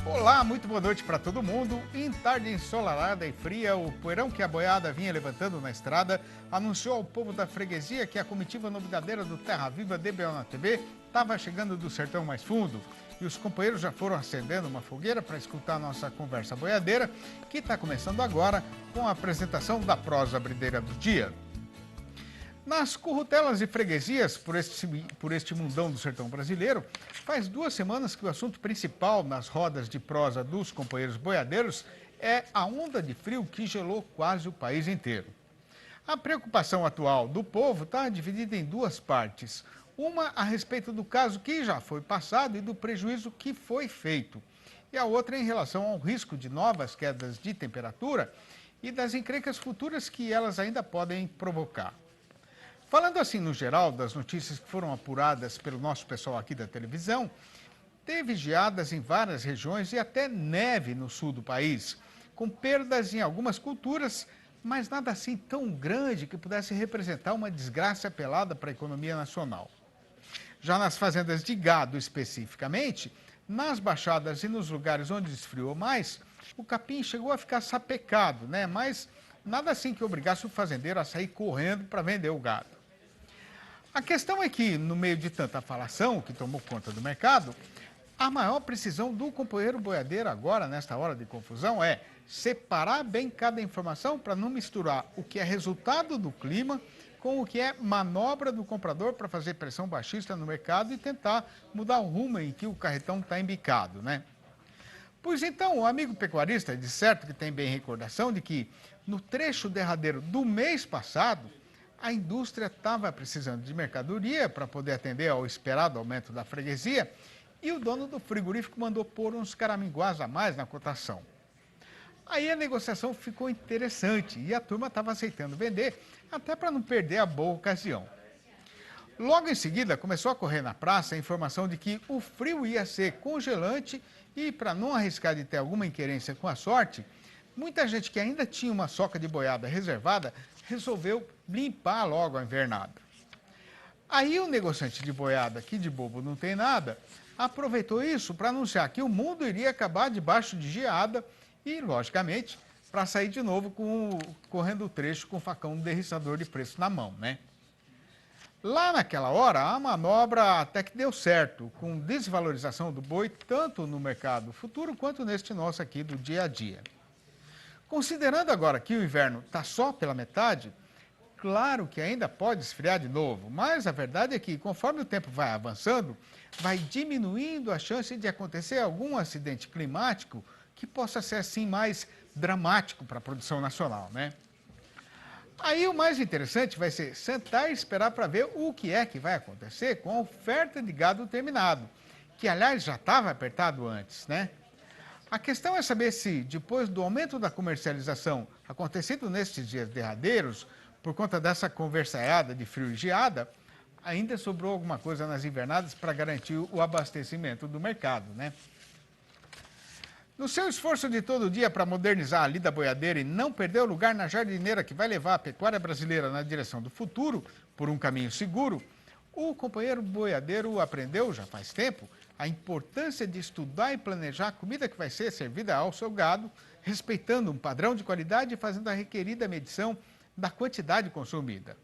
Olá, muito boa noite para todo mundo. Em tarde ensolarada e fria, o poeirão que a boiada vinha levantando na estrada anunciou ao povo da freguesia que a comitiva novidadeira do Terra Viva DBO na TV estava chegando do sertão mais fundo. E os companheiros já foram acendendo uma fogueira para escutar a nossa conversa boiadeira, que está começando agora com a apresentação da prosa brideira do dia. Nas currutelas e freguesias por este mundão do sertão brasileiro, faz 2 semanas que o assunto principal nas rodas de prosa dos companheiros boiadeiros é a onda de frio que gelou quase o país inteiro. A preocupação atual do povo está dividida em 2 partes. Uma a respeito do caso que já foi passado e do prejuízo que foi feito. E a outra em relação ao risco de novas quedas de temperatura e das encrencas futuras que elas ainda podem provocar. Falando assim no geral das notícias que foram apuradas pelo nosso pessoal aqui da televisão, teve geadas em várias regiões e até neve no sul do país, com perdas em algumas culturas, mas nada assim tão grande que pudesse representar uma desgraça pelada para a economia nacional. Já nas fazendas de gado especificamente, nas baixadas e nos lugares onde esfriou mais, o capim chegou a ficar sapecado, né? Mas nada assim que obrigasse o fazendeiro a sair correndo para vender o gado. A questão é que, no meio de tanta falação que tomou conta do mercado, a maior precisão do companheiro boiadeiro agora, nesta hora de confusão, é separar bem cada informação para não misturar o que é resultado do clima com o que é manobra do comprador para fazer pressão baixista no mercado e tentar mudar o rumo em que o carretão está embicado, né? Pois então, o amigo pecuarista, de certo que tem bem recordação de que, no trecho derradeiro do mês passado, a indústria estava precisando de mercadoria para poder atender ao esperado aumento da freguesia e o dono do frigorífico mandou pôr uns caraminguás a mais na cotação. Aí a negociação ficou interessante e a turma estava aceitando vender, até para não perder a boa ocasião. Logo em seguida, começou a correr na praça a informação de que o frio ia ser congelante e, para não arriscar de ter alguma inquerência com a sorte, muita gente que ainda tinha uma soca de boiada reservada resolveu limpar logo a invernada. Aí o negociante de boiada, que de bobo não tem nada, aproveitou isso para anunciar que o mundo iria acabar debaixo de geada e, logicamente, para sair de novo correndo o trecho com o facão derriçador de preço na mão, né? Lá naquela hora, a manobra até que deu certo, com desvalorização do boi tanto no mercado futuro quanto neste nosso aqui do dia a dia. Considerando agora que o inverno está só pela metade, claro que ainda pode esfriar de novo, mas a verdade é que, conforme o tempo vai avançando, vai diminuindo a chance de acontecer algum acidente climático que possa ser assim mais dramático para a produção nacional, né? Aí o mais interessante vai ser sentar e esperar para ver o que é que vai acontecer com a oferta de gado terminado, que aliás já estava apertado antes, né? A questão é saber se, depois do aumento da comercialização acontecido nestes dias derradeiros, por conta dessa conversaiada de frio e geada, ainda sobrou alguma coisa nas invernadas para garantir o abastecimento do mercado, né? No seu esforço de todo dia para modernizar a lida boiadeira e não perder o lugar na jardineira que vai levar a pecuária brasileira na direção do futuro, por um caminho seguro, o companheiro boiadeiro aprendeu, já faz tempo, a importância de estudar e planejar a comida que vai ser servida ao seu gado, respeitando um padrão de qualidade e fazendo a requerida medição da quantidade consumida.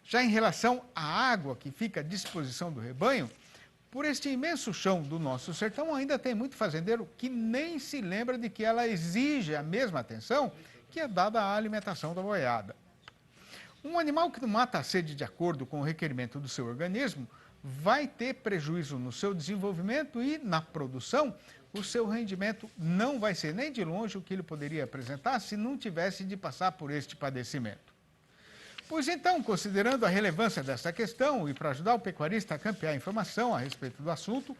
Já em relação à água que fica à disposição do rebanho, por este imenso chão do nosso sertão ainda tem muito fazendeiro que nem se lembra de que ela exige a mesma atenção que é dada à alimentação da boiada. Um animal que não mata a sede de acordo com o requerimento do seu organismo vai ter prejuízo no seu desenvolvimento e na produção. O seu rendimento não vai ser nem de longe o que ele poderia apresentar se não tivesse de passar por este padecimento. Pois então, considerando a relevância dessa questão e para ajudar o pecuarista a campear informação a respeito do assunto,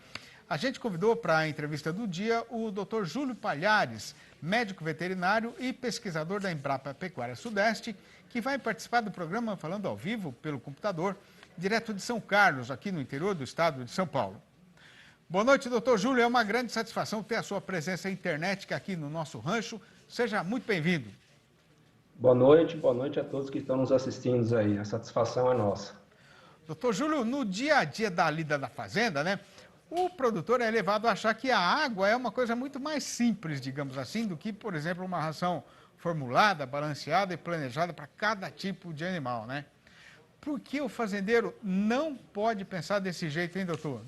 a gente convidou para a entrevista do dia o Dr. Júlio Palhares, médico veterinário e pesquisador da Embrapa Pecuária Sudeste, que vai participar do programa falando ao vivo pelo computador, direto de São Carlos, aqui no interior do estado de São Paulo. Boa noite, doutor Júlio. É uma grande satisfação ter a sua presença internet aqui no nosso rancho. Seja muito bem-vindo. Boa noite a todos que estão nos assistindo aí. A satisfação é nossa. Doutor Júlio, no dia a dia da lida da fazenda, né? O produtor é levado a achar que a água é uma coisa muito mais simples, digamos assim, do que, por exemplo, uma ração formulada, balanceada e planejada para cada tipo de animal, né? Por que o fazendeiro não pode pensar desse jeito, hein, doutor?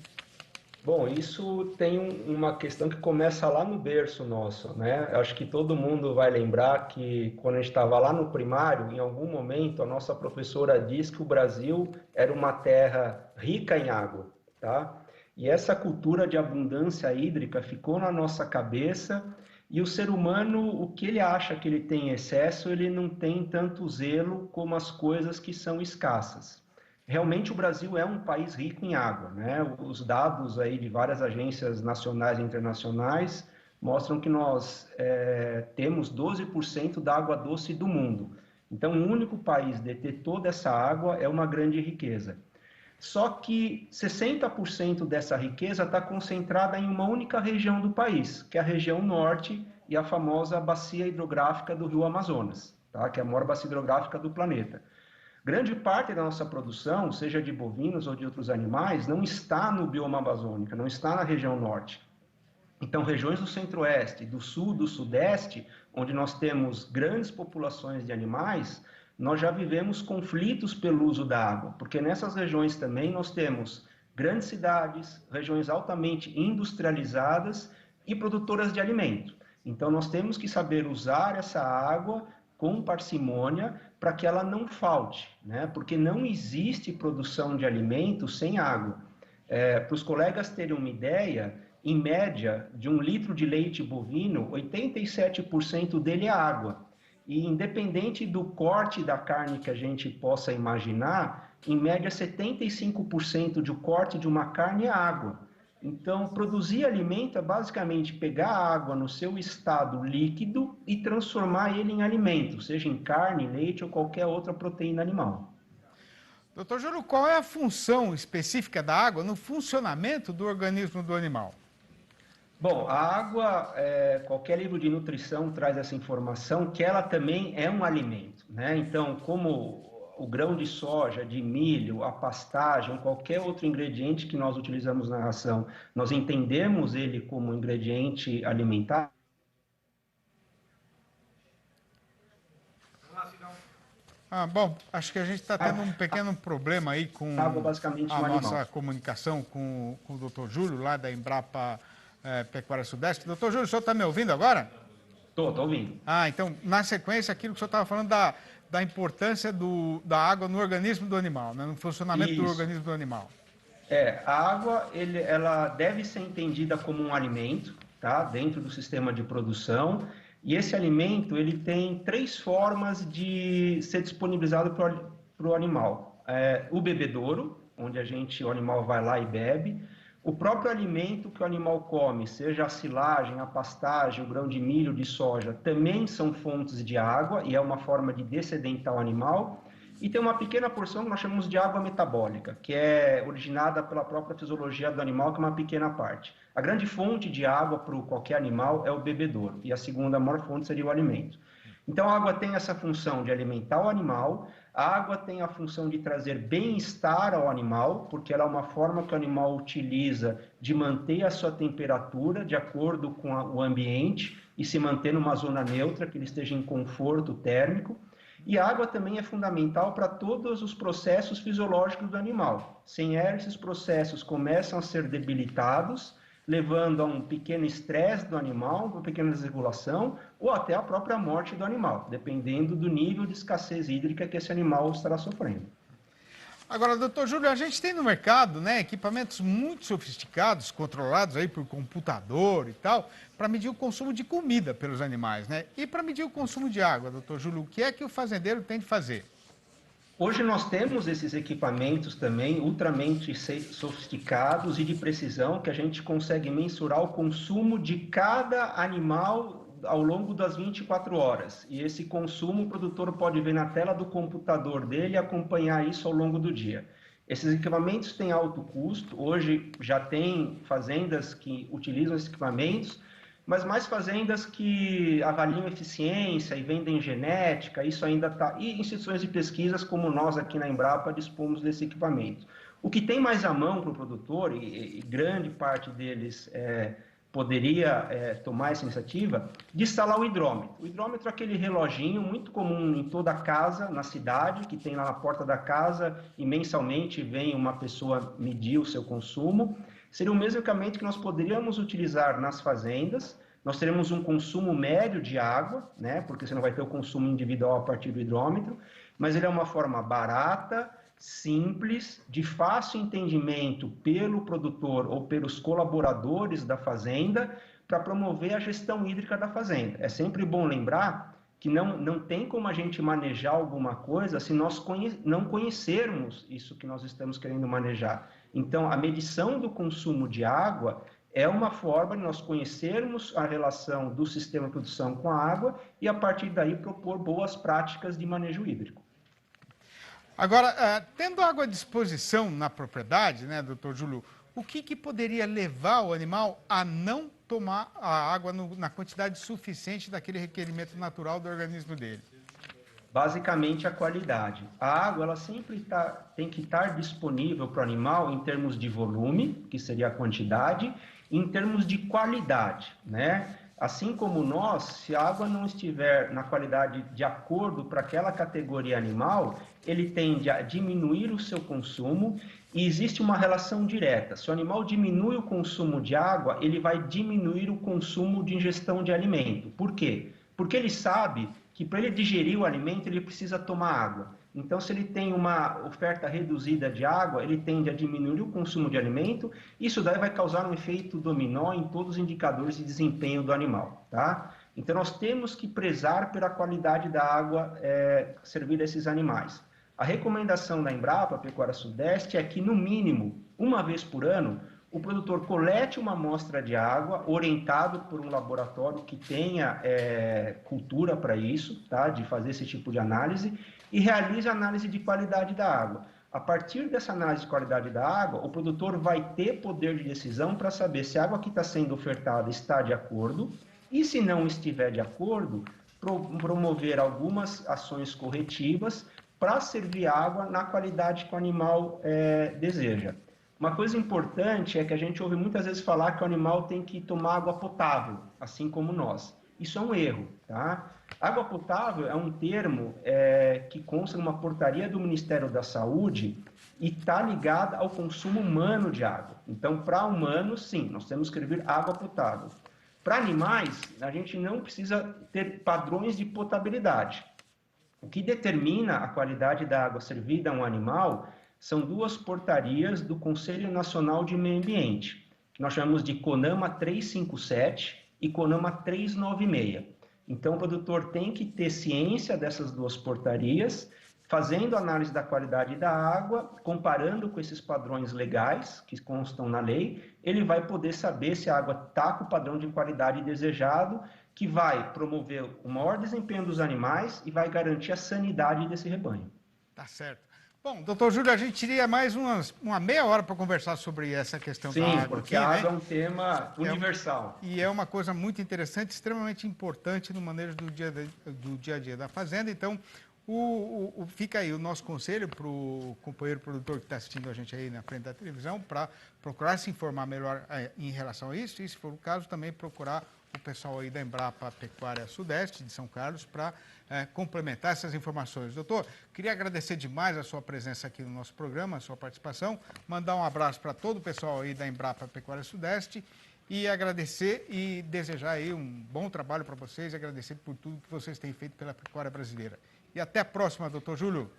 Bom, isso tem uma questão que começa lá no berço nosso, né? Eu acho que todo mundo vai lembrar que quando a gente estava lá no primário, em algum momento a nossa professora disse que o Brasil era uma terra rica em água, tá? E essa cultura de abundância hídrica ficou na nossa cabeça e o ser humano, o que ele acha que ele tem em excesso, ele não tem tanto zelo como as coisas que são escassas. Realmente o Brasil é um país rico em água, né? Os dados aí de várias agências nacionais e internacionais mostram que nós temos 12% da água doce do mundo. Então, o único país a ter toda essa água é uma grande riqueza. Só que 60% dessa riqueza está concentrada em uma única região do país, que é a região norte e a famosa bacia hidrográfica do Rio Amazonas, tá? Que é a maior bacia hidrográfica do planeta. Grande parte da nossa produção, seja de bovinos ou de outros animais, não está no bioma amazônico, não está na região norte. Então, regiões do centro-oeste, do sul, do sudeste, onde nós temos grandes populações de animais, nós já vivemos conflitos pelo uso da água, porque nessas regiões também nós temos grandes cidades, regiões altamente industrializadas e produtoras de alimento. Então, nós temos que saber usar essa água com parcimônia para que ela não falte, né? Porque não existe produção de alimento sem água. Para os colegas terem uma ideia, em média, de 1 litro de leite bovino, 87% dele é água. E independente do corte da carne que a gente possa imaginar, em média 75% do corte de uma carne é água. Então, produzir alimento é basicamente pegar a água no seu estado líquido e transformar ele em alimento, seja em carne, leite ou qualquer outra proteína animal. Doutor Júlio, qual é a função específica da água no funcionamento do organismo do animal? Bom, a água, qualquer livro de nutrição traz essa informação que ela também é um alimento, né? Então, como o grão de soja, de milho, a pastagem, qualquer outro ingrediente que nós utilizamos na ração, nós entendemos ele como ingrediente alimentar. Bom, acho que a gente está tendo um pequeno problema aí Água com basicamente a um nossa animal. comunicação com o doutor Júlio, lá da Embrapa Pecuária Sudeste. Doutor Júlio, o senhor está me ouvindo agora? Tô ouvindo. Então, na sequência, aquilo que o senhor estava falando da importância da água no organismo do animal, né, no funcionamento do Isso. organismo do animal. A água, ela deve ser entendida como um alimento, tá? Dentro do sistema de produção. E esse alimento, ele tem 3 formas de ser disponibilizado para o animal. O bebedouro, onde o animal vai lá e bebe. O próprio alimento que o animal come, seja a silagem, a pastagem, o grão de milho, de soja, também são fontes de água e é uma forma de dessedentar o animal. E tem uma pequena porção que nós chamamos de água metabólica, que é originada pela própria fisiologia do animal, que é uma pequena parte. A grande fonte de água para qualquer animal é o bebedouro, e a segunda maior fonte seria o alimento. Então a água tem essa função de alimentar o animal, a água tem a função de trazer bem-estar ao animal, porque ela é uma forma que o animal utiliza de manter a sua temperatura de acordo com o ambiente e se manter numa zona neutra, que ele esteja em conforto térmico. E a água também é fundamental para todos os processos fisiológicos do animal. Sem ela, esses processos começam a ser debilitados, levando a um pequeno estresse do animal, uma pequena desregulação, ou até a própria morte do animal, dependendo do nível de escassez hídrica que esse animal estará sofrendo. Agora, doutor Júlio, a gente tem no mercado, né, equipamentos muito sofisticados, controlados aí por computador e tal, para medir o consumo de comida pelos animais, né? E para medir o consumo de água, doutor Júlio, o que é que o fazendeiro tem de fazer? Hoje nós temos esses equipamentos também ultramente sofisticados e de precisão que a gente consegue mensurar o consumo de cada animal ao longo das 24 horas. E esse consumo o produtor pode ver na tela do computador dele e acompanhar isso ao longo do dia. Esses equipamentos têm alto custo, hoje já tem fazendas que utilizam esses equipamentos, mas mais fazendas que avaliam eficiência e vendem genética, isso ainda está. E instituições de pesquisas como nós aqui na Embrapa dispomos desse equipamento. O que tem mais à mão para o produtor, e grande parte deles poderia tomar essa iniciativa, de instalar o hidrômetro. O hidrômetro é aquele reloginho muito comum em toda casa, na cidade, que tem lá na porta da casa e mensalmente vem uma pessoa medir o seu consumo. Seria o mesmo equipamento que nós poderíamos utilizar nas fazendas. Nós teremos um consumo médio de água, né? Porque você não vai ter o consumo individual a partir do hidrômetro, mas ele é uma forma barata, simples, de fácil entendimento pelo produtor ou pelos colaboradores da fazenda para promover a gestão hídrica da fazenda. É sempre bom lembrar que não tem como a gente manejar alguma coisa se nós não conhecermos isso que nós estamos querendo manejar. Então, a medição do consumo de água é uma forma de nós conhecermos a relação do sistema de produção com a água e, a partir daí, propor boas práticas de manejo hídrico. Agora, tendo água à disposição na propriedade, né, doutor Júlio, o que poderia levar o animal a não tomar a água na quantidade suficiente daquele requerimento natural do organismo dele? Basicamente, a qualidade. A água ela sempre tem que estar disponível para o animal em termos de volume, que seria a quantidade, e em termos de qualidade, né? Assim como nós, se a água não estiver na qualidade de acordo para aquela categoria animal, ele tende a diminuir o seu consumo e existe uma relação direta. Se o animal diminui o consumo de água, ele vai diminuir o consumo de ingestão de alimento. Por quê? Porque ele sabe que para ele digerir o alimento, ele precisa tomar água. Então, se ele tem uma oferta reduzida de água, ele tende a diminuir o consumo de alimento. Isso daí vai causar um efeito dominó em todos os indicadores de desempenho do animal, tá? Então, nós temos que prezar pela qualidade da água servida a esses animais. A recomendação da Embrapa Pecuária Sudeste é que, no mínimo, uma vez por ano, o produtor colete uma amostra de água, orientado por um laboratório que tenha cultura para isso, tá? De fazer esse tipo de análise, e realize a análise de qualidade da água. A partir dessa análise de qualidade da água, o produtor vai ter poder de decisão para saber se a água que está sendo ofertada está de acordo, e se não estiver de acordo, promover algumas ações corretivas para servir água na qualidade que o animal deseja. Uma coisa importante é que a gente ouve muitas vezes falar que o animal tem que tomar água potável, assim como nós. Isso é um erro, tá? Água potável é um termo que consta numa portaria do Ministério da Saúde e está ligada ao consumo humano de água. Então, para humanos, sim, nós temos que escrever água potável. Para animais, a gente não precisa ter padrões de potabilidade. O que determina a qualidade da água servida a um animal são duas portarias do Conselho Nacional de Meio Ambiente, que nós chamamos de CONAMA 357 e CONAMA 396. Então, o produtor tem que ter ciência dessas duas portarias, fazendo análise da qualidade da água, comparando com esses padrões legais que constam na lei, ele vai poder saber se a água está com o padrão de qualidade desejado, que vai promover o maior desempenho dos animais e vai garantir a sanidade desse rebanho. Tá certo. Bom, doutor Júlio, a gente teria mais uma meia hora para conversar sobre essa questão da água. Sim, porque a água é um tema universal. E é uma coisa muito interessante, extremamente importante no manejo do dia a dia da fazenda. Então, fica aí o nosso conselho para o companheiro produtor que está assistindo a gente aí na frente da televisão, para procurar se informar melhor em relação a isso, e, se for o caso, também procurar o pessoal aí da Embrapa Pecuária Sudeste de São Carlos para complementar essas informações. Doutor, queria agradecer demais a sua presença aqui no nosso programa, a sua participação, mandar um abraço para todo o pessoal aí da Embrapa Pecuária Sudeste e agradecer e desejar aí um bom trabalho para vocês e agradecer por tudo que vocês têm feito pela pecuária brasileira. E até a próxima, doutor Júlio.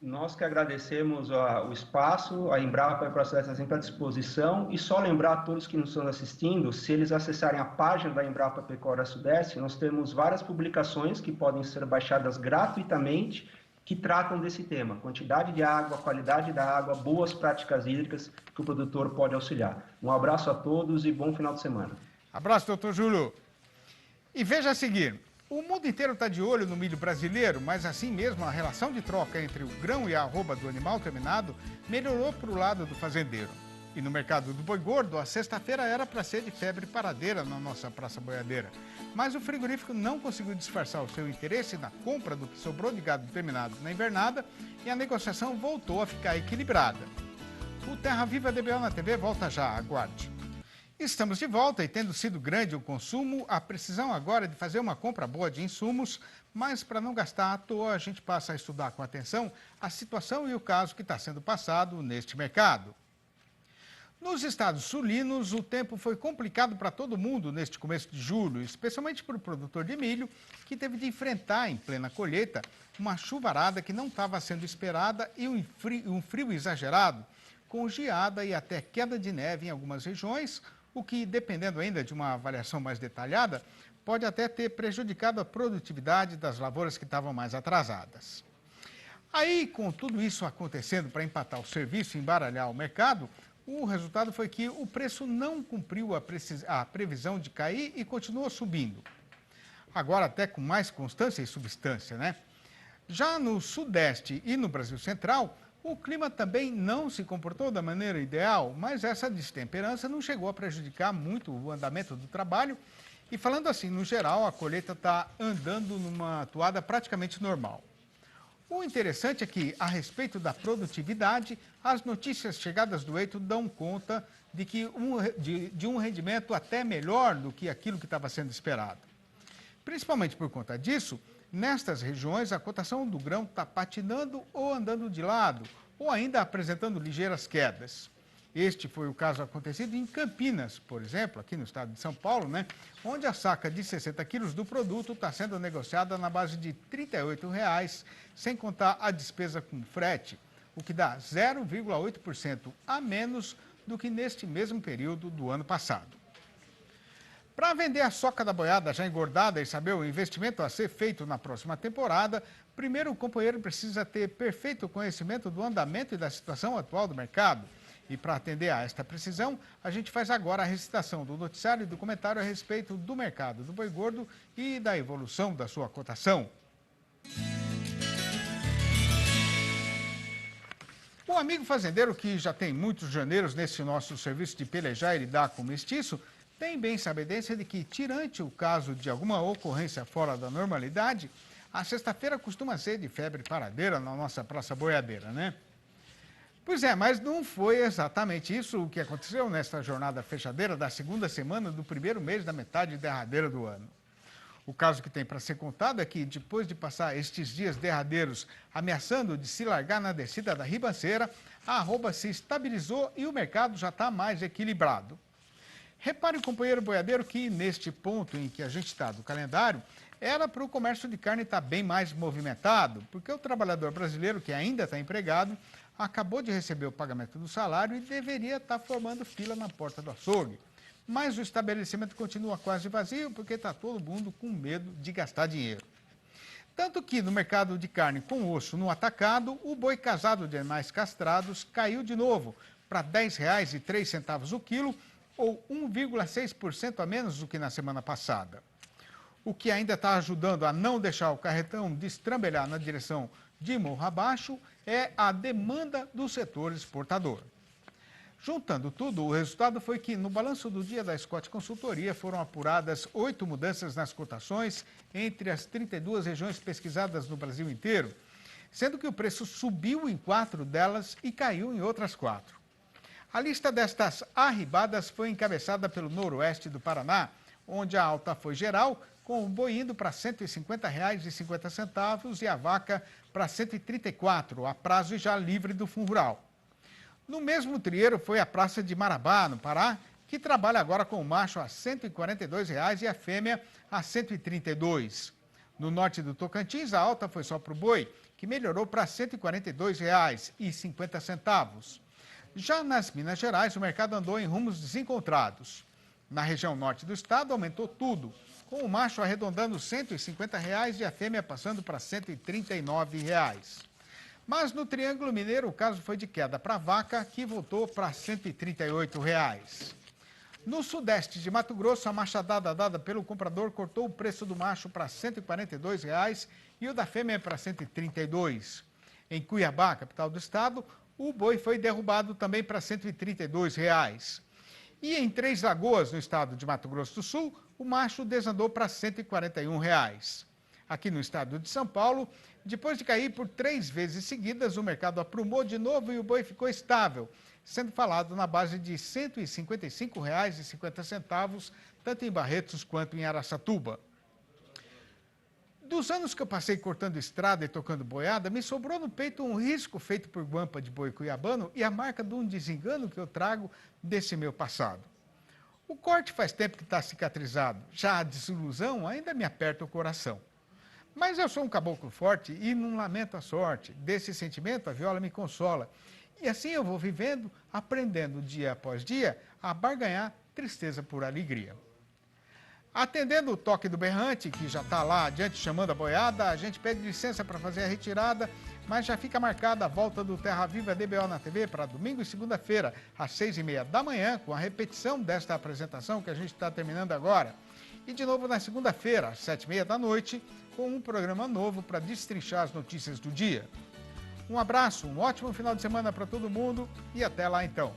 Nós que agradecemos o espaço, a Embrapa Pecuária Sudeste está sempre à disposição, e só lembrar a todos que nos estão assistindo, se eles acessarem a página da Embrapa Pecuária Sudeste, nós temos várias publicações que podem ser baixadas gratuitamente, que tratam desse tema, quantidade de água, qualidade da água, boas práticas hídricas que o produtor pode auxiliar. Um abraço a todos e bom final de semana. Abraço, doutor Júlio. E veja a seguir. O mundo inteiro está de olho no milho brasileiro, mas assim mesmo a relação de troca entre o grão e a arroba do animal terminado melhorou para o lado do fazendeiro. E no mercado do boi gordo, a sexta-feira era para ser de febre paradeira na nossa praça boiadeira. Mas o frigorífico não conseguiu disfarçar o seu interesse na compra do que sobrou de gado terminado na invernada e a negociação voltou a ficar equilibrada. O Terra Viva DBO na TV volta já, aguarde. Estamos de volta e, tendo sido grande o consumo, a precisão agora é de fazer uma compra boa de insumos, mas para não gastar à toa, a gente passa a estudar com atenção a situação e o caso que está sendo passado neste mercado. Nos estados sulinos, o tempo foi complicado para todo mundo neste começo de julho, especialmente para o produtor de milho, que teve de enfrentar, em plena colheita, uma chuvarada que não estava sendo esperada e um frio exagerado, com geada e até queda de neve em algumas regiões, o que, dependendo ainda de uma avaliação mais detalhada, pode até ter prejudicado a produtividade das lavouras que estavam mais atrasadas. Aí, com tudo isso acontecendo para empatar o serviço e embaralhar o mercado, o resultado foi que o preço não cumpriu a previsão de cair e continuou subindo. Agora até com mais constância e substância, né? Já no Sudeste e no Brasil Central, o clima também não se comportou da maneira ideal, mas essa destemperança não chegou a prejudicar muito o andamento do trabalho. E falando assim, no geral, a colheita está andando numa toada praticamente normal. O interessante é que, a respeito da produtividade, as notícias chegadas do Eito dão conta de um rendimento até melhor do que aquilo que estava sendo esperado. Principalmente por conta disso, nestas regiões a cotação do grão está patinando ou andando de lado, ou ainda apresentando ligeiras quedas. Este foi o caso acontecido em Campinas, por exemplo, aqui no estado de São Paulo, né? Onde a saca de 60 quilos do produto está sendo negociada na base de R$ 38,00, sem contar a despesa com frete, o que dá 0,8% a menos do que neste mesmo período do ano passado. Para vender a soca da boiada já engordada e saber o investimento a ser feito na próxima temporada, primeiro o companheiro precisa ter perfeito conhecimento do andamento e da situação atual do mercado. E para atender a esta precisão, a gente faz agora a recitação do noticiário e do comentário a respeito do mercado do boi gordo e da evolução da sua cotação. O amigo fazendeiro, que já tem muitos janeiros nesse nosso serviço de pelejar e lidar com mestiço, tem bem sabedência de que, tirante o caso de alguma ocorrência fora da normalidade, a sexta-feira costuma ser de febre paradeira na nossa praça boiadeira, né? Pois é, mas não foi exatamente isso o que aconteceu nesta jornada fechadeira da segunda semana do primeiro mês da metade derradeira do ano. O caso que tem para ser contado é que, depois de passar estes dias derradeiros ameaçando de se largar na descida da ribanceira, a arroba se estabilizou e o mercado já está mais equilibrado. Repare, companheiro boiadeiro, que neste ponto em que a gente está do calendário, era para o comércio de carne estar bem mais movimentado, porque o trabalhador brasileiro que ainda está empregado acabou de receber o pagamento do salário e deveria estar formando fila na porta do açougue. Mas o estabelecimento continua quase vazio porque está todo mundo com medo de gastar dinheiro. Tanto que no mercado de carne com osso no atacado, o boi casado de animais castrados caiu de novo para R$ 10,03 o quilo, ou 1,6% a menos do que na semana passada. O que ainda está ajudando a não deixar o carretão destrambelhar na direção de morro abaixo é a demanda do setor exportador. Juntando tudo, o resultado foi que, no balanço do dia da Scott Consultoria, foram apuradas 8 mudanças nas cotações entre as 32 regiões pesquisadas no Brasil inteiro, sendo que o preço subiu em 4 delas e caiu em outras 4. A lista destas arribadas foi encabeçada pelo noroeste do Paraná, onde a alta foi geral, com o boi indo para R$ 150,50 e a vaca para R$ 134, a prazo e já livre do fundo rural. No mesmo trieiro foi a praça de Marabá, no Pará, que trabalha agora com o macho a R$ 142,00 e a fêmea a R$ 132. No norte do Tocantins, a alta foi só para o boi, que melhorou para R$ 142,50. Já nas Minas Gerais, o mercado andou em rumos desencontrados. Na região norte do estado, aumentou tudo, com o macho arredondando R$ 150,00 e a fêmea passando para R$ 139,00. Mas no Triângulo Mineiro, o caso foi de queda para a vaca, que voltou para R$ 138,00. No sudeste de Mato Grosso, a machadada dada pelo comprador cortou o preço do macho para R$ 142,00 e o da fêmea para R$ 132,00. Em Cuiabá, capital do estado, o boi foi derrubado também para R$ 132,00. E em Três Lagoas, no estado de Mato Grosso do Sul, o macho desandou para R$ 141,00. Aqui no estado de São Paulo, depois de cair por 3 vezes seguidas, o mercado aprumou de novo e o boi ficou estável, sendo falado na base de R$ 155,50, tanto em Barretos quanto em Araçatuba. Dos anos que eu passei cortando estrada e tocando boiada, me sobrou no peito um risco feito por guampa de boi cuiabano e a marca de um desengano que eu trago desse meu passado. O corte faz tempo que está cicatrizado, já a desilusão ainda me aperta o coração. Mas eu sou um caboclo forte e não lamento a sorte. Desse sentimento a viola me consola. E assim eu vou vivendo, aprendendo dia após dia a barganhar tristeza por alegria. Atendendo o toque do berrante, que já está lá adiante chamando a boiada, a gente pede licença para fazer a retirada, mas já fica marcada a volta do Terra Viva DBO na TV para domingo e segunda-feira, às 6h30 da manhã, com a repetição desta apresentação que a gente está terminando agora. E de novo na segunda-feira, às 7h30 da noite, com um programa novo para destrinchar as notícias do dia. Um abraço, um ótimo final de semana para todo mundo e até lá então.